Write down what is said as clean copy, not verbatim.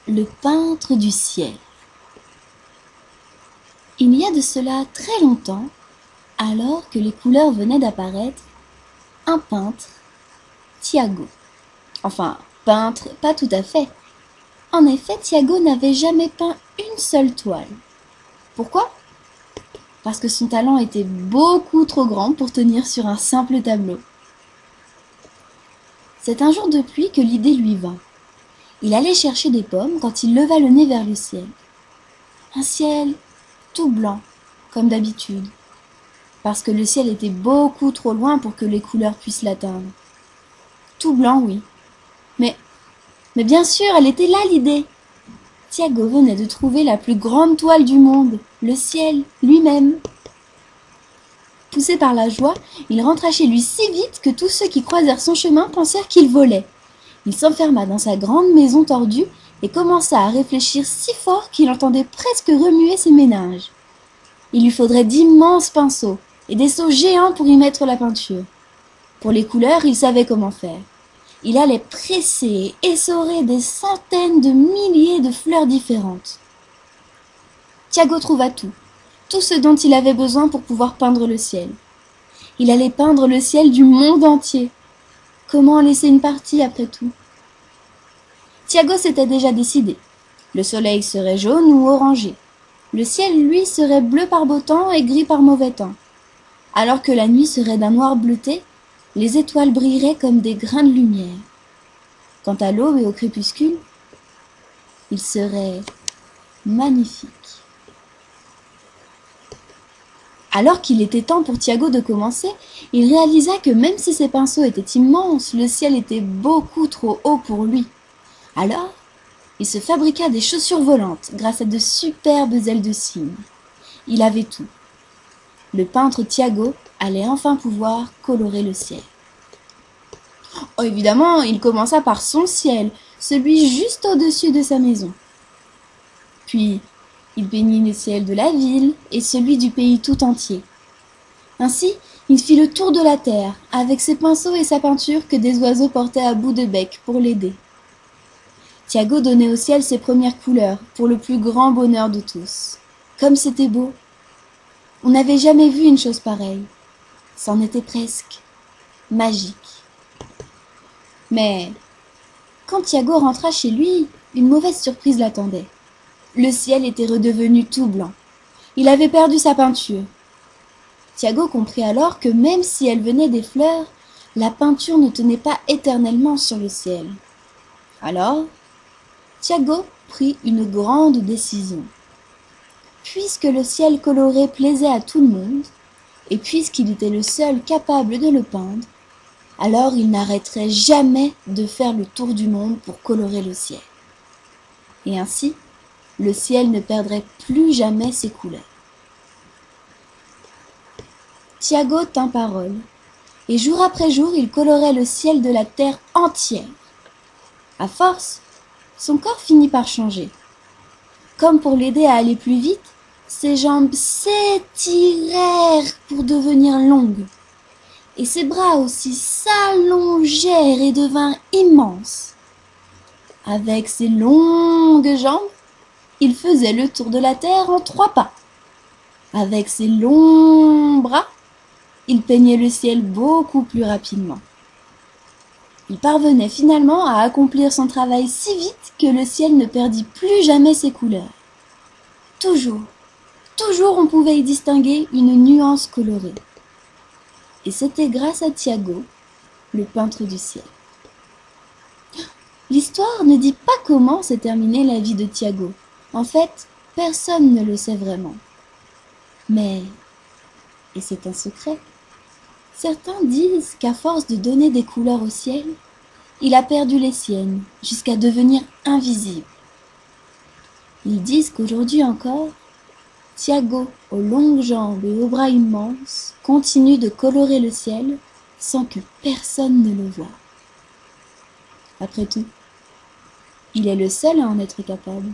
Le peintre du ciel. Il y a de cela très longtemps, alors que les couleurs venaient d'apparaître, un peintre, Tiago. Enfin, peintre, pas tout à fait. En effet, Tiago n'avait jamais peint une seule toile. Pourquoi? Parce que son talent était beaucoup trop grand pour tenir sur un simple tableau. C'est un jour de pluie que l'idée lui vint. Il allait chercher des pommes quand il leva le nez vers le ciel. Un ciel tout blanc, comme d'habitude, parce que le ciel était beaucoup trop loin pour que les couleurs puissent l'atteindre. Tout blanc, oui. Mais bien sûr, elle était là l'idée. Tiago venait de trouver la plus grande toile du monde, le ciel lui-même. Poussé par la joie, il rentra chez lui si vite que tous ceux qui croisèrent son chemin pensèrent qu'il volait. Il s'enferma dans sa grande maison tordue et commença à réfléchir si fort qu'il entendait presque remuer ses méninges. Il lui faudrait d'immenses pinceaux et des seaux géants pour y mettre la peinture. Pour les couleurs, il savait comment faire. Il allait presser et essorer des centaines de milliers de fleurs différentes. Tiago trouva tout ce dont il avait besoin pour pouvoir peindre le ciel. Il allait peindre le ciel du monde entier. Comment en laisser une partie après tout? Tiago s'était déjà décidé. Le soleil serait jaune ou orangé. Le ciel, lui, serait bleu par beau temps et gris par mauvais temps. Alors que la nuit serait d'un noir bleuté, les étoiles brilleraient comme des grains de lumière. Quant à l'aube et au crépuscule, il serait magnifique. Alors qu'il était temps pour Tiago de commencer, il réalisa que même si ses pinceaux étaient immenses, le ciel était beaucoup trop haut pour lui. Alors, il se fabriqua des chaussures volantes grâce à de superbes ailes de cygne. Il avait tout. Le peintre Tiago allait enfin pouvoir colorer le ciel. Oh, évidemment, il commença par son ciel, celui juste au-dessus de sa maison. Puis, il peignit le ciel de la ville et celui du pays tout entier. Ainsi, il fit le tour de la terre, avec ses pinceaux et sa peinture que des oiseaux portaient à bout de bec pour l'aider. Tiago donnait au ciel ses premières couleurs, pour le plus grand bonheur de tous. Comme c'était beau! On n'avait jamais vu une chose pareille. C'en était presque magique. Mais quand Tiago rentra chez lui, une mauvaise surprise l'attendait. Le ciel était redevenu tout blanc. Il avait perdu sa peinture. Tiago comprit alors que même si elle venait des fleurs, la peinture ne tenait pas éternellement sur le ciel. Alors, Tiago prit une grande décision. Puisque le ciel coloré plaisait à tout le monde, et puisqu'il était le seul capable de le peindre, alors il n'arrêterait jamais de faire le tour du monde pour colorer le ciel. Et ainsi, le ciel ne perdrait plus jamais ses couleurs. Tiago tint parole, et jour après jour il colorait le ciel de la terre entière. À force, son corps finit par changer. Comme pour l'aider à aller plus vite, ses jambes s'étirèrent pour devenir longues, et ses bras aussi s'allongèrent et devinrent immenses. Avec ses longues jambes, il faisait le tour de la terre en 3 pas. Avec ses longs bras, il peignait le ciel beaucoup plus rapidement. Il parvenait finalement à accomplir son travail si vite que le ciel ne perdit plus jamais ses couleurs. Toujours on pouvait y distinguer une nuance colorée. Et c'était grâce à Tiago, le peintre du ciel. L'histoire ne dit pas comment s'est terminée la vie de Tiago. En fait, personne ne le sait vraiment. Mais, et c'est un secret, certains disent qu'à force de donner des couleurs au ciel, il a perdu les siennes jusqu'à devenir invisible. Ils disent qu'aujourd'hui encore, Tiago, aux longues jambes et aux bras immenses, continue de colorer le ciel sans que personne ne le voie. Après tout, il est le seul à en être capable.